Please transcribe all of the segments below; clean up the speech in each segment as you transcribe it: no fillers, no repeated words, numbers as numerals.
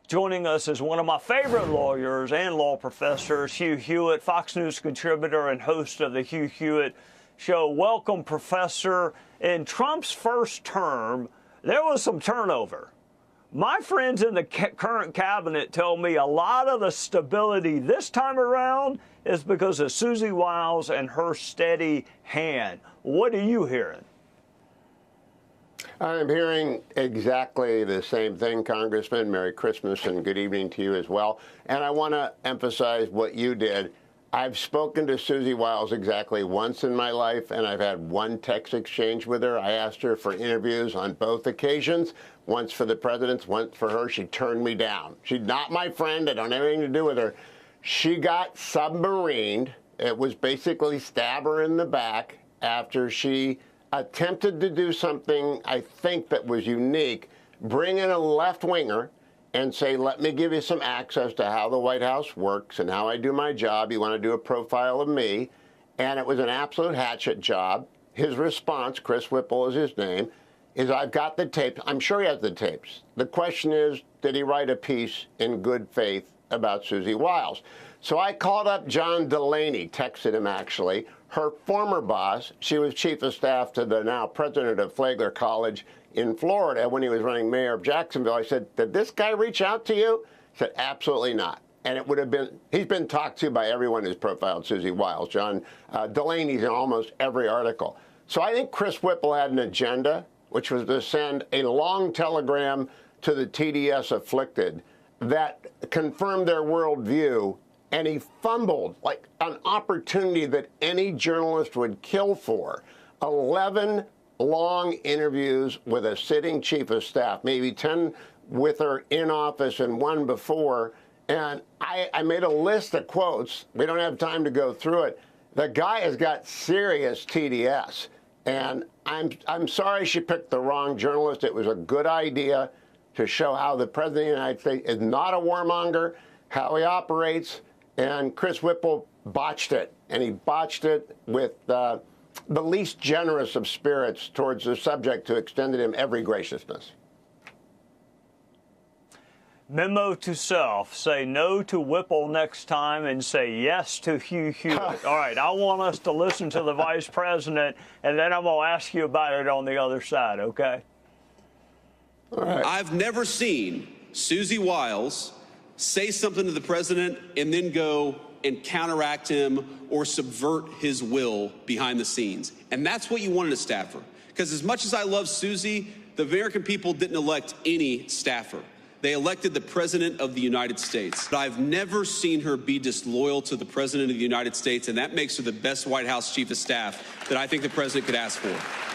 Joining us is one of my favorite lawyers and law professors, Hugh Hewitt, Fox News contributor and host of the Hugh Hewitt Show. Welcome, Professor. In Trump's first term, there was some turnover. My friends in the current cabinet tell me a lot of the stability this time around is because of Susie Wiles and her steady hand. What are you hearing? I'm hearing exactly the same thing, Congressman. Merry Christmas and good evening to you as well. And I want to emphasize what you did. I've spoken to Susie Wiles exactly once in my life, and I've had one text exchange with her. I asked her for interviews on both occasions, once for the president, once for her. She turned me down. She's not my friend. I don't have anything to do with her. She got submarined. It was basically stab her in the back after she attempted to do something I think that was unique, bring in a left-winger and say, let me give you some access to how the White House works and how I do my job. You want to do a profile of me? And it was an absolute hatchet job. His response, Chris Whipple is his name, is I've got the tapes. I'm sure he has the tapes. The question is, did he write a piece in good faith about Susie Wiles? So I called up John Delaney, texted him actually, her former boss. She was chief of staff to the now president of Flagler College in Florida when he was running mayor of Jacksonville. I said, did this guy reach out to you? He said, absolutely not. And it would have been, he's been talked to by everyone who's profiled Susie Wiles. John Delaney's in almost every article. So I think Chris Whipple had an agenda, which was to send a long telegram to the TDS afflicted that confirmed their worldview. And he fumbled like an opportunity that any journalist would kill for. 11 long interviews with a sitting chief of staff, maybe 10 with her in office and one before. And I made a list of quotes. We don't have time to go through it. The guy has got serious TDS. And I'm sorry she picked the wrong journalist. It was a good idea to show how the president of the United States is not a warmonger, how he operates. And Chris Whipple botched it, and he botched it with the least generous of spirits towards the subject who extended him every graciousness. Memo to self, say no to Whipple next time and say yes to Hugh Hewitt. All right, I want us to listen to the vice president, and then I'm going to ask you about it on the other side, okay? All right. I've never seen Susie Wiles say something to the president and then go and counteract him or subvert his will behind the scenes. And that's what you wanted a staffer. Because as much as I love Susie, the American people didn't elect any staffer. They elected the president of the United States. But I've never seen her be disloyal to the president of the United States, and that makes her the best White House chief of staff that I think the president could ask for.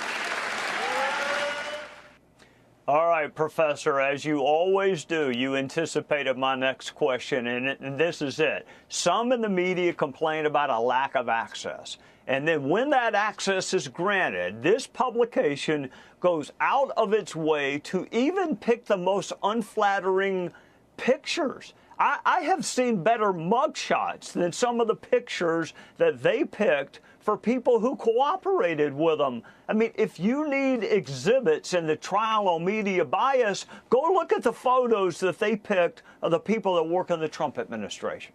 All right, Professor, as you always do, you anticipated my next question, and this is it. Some in the media complain about a lack of access. And then when that access is granted, this publication goes out of its way to even pick the most unflattering pictures. I have seen better mugshots than some of the pictures that they picked for people who cooperated with them. I mean, if you need exhibits in the trial on media bias, go look at the photos that they picked of the people that work in the Trump administration.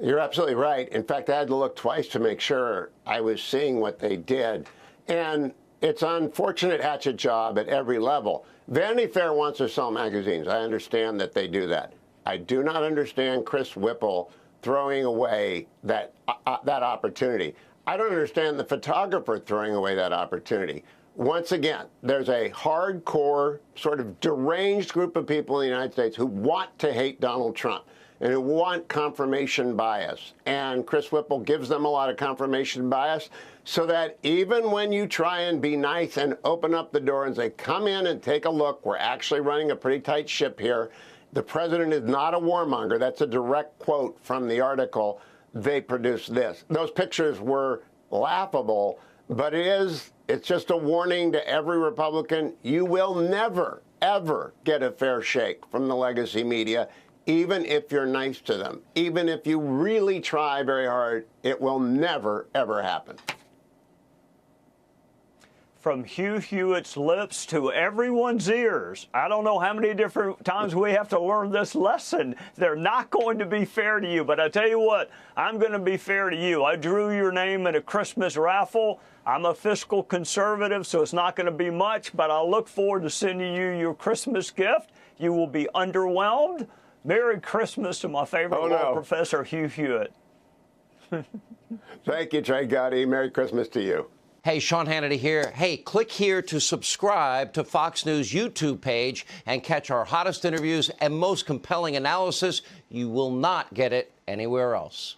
You're absolutely right. In fact, I had to look twice to make sure I was seeing what they did. And it's an unfortunate hatchet job at every level. Vanity Fair wants to sell magazines. I understand that they do that. I do not understand Chris Whipple throwing away that opportunity. I don't understand the photographer throwing away that opportunity. Once again, there's a hardcore, sort of deranged group of people in the United States who want to hate Donald Trump and who want confirmation bias. And Chris Whipple gives them a lot of confirmation bias so that even when you try and be nice and open up the door and say, come in and take a look, we're actually running a pretty tight ship here. The president is not a warmonger. That's a direct quote from the article. They produced this. Those pictures were laughable, but it's just a warning to every Republican. You will never, ever get a fair shake from the legacy media, even if you're nice to them. Even if you really try very hard, it will never, ever happen. from Hugh Hewitt's lips to everyone's ears. I don't know how many different times we have to learn this lesson. They're not going to be fair to you, but I tell you what, I'm going to be fair to you. I drew your name in a Christmas raffle. I'm a fiscal conservative, so it's not going to be much, but I'll look forward to sending you your Christmas gift. You will be underwhelmed. Merry Christmas to my favorite law professor, Hugh Hewitt. Thank you, Trey Gotti. Merry Christmas to you. Hey, Sean Hannity here. Hey, click here to subscribe to Fox News YouTube page and catch our hottest interviews and most compelling analysis. You will not get it anywhere else.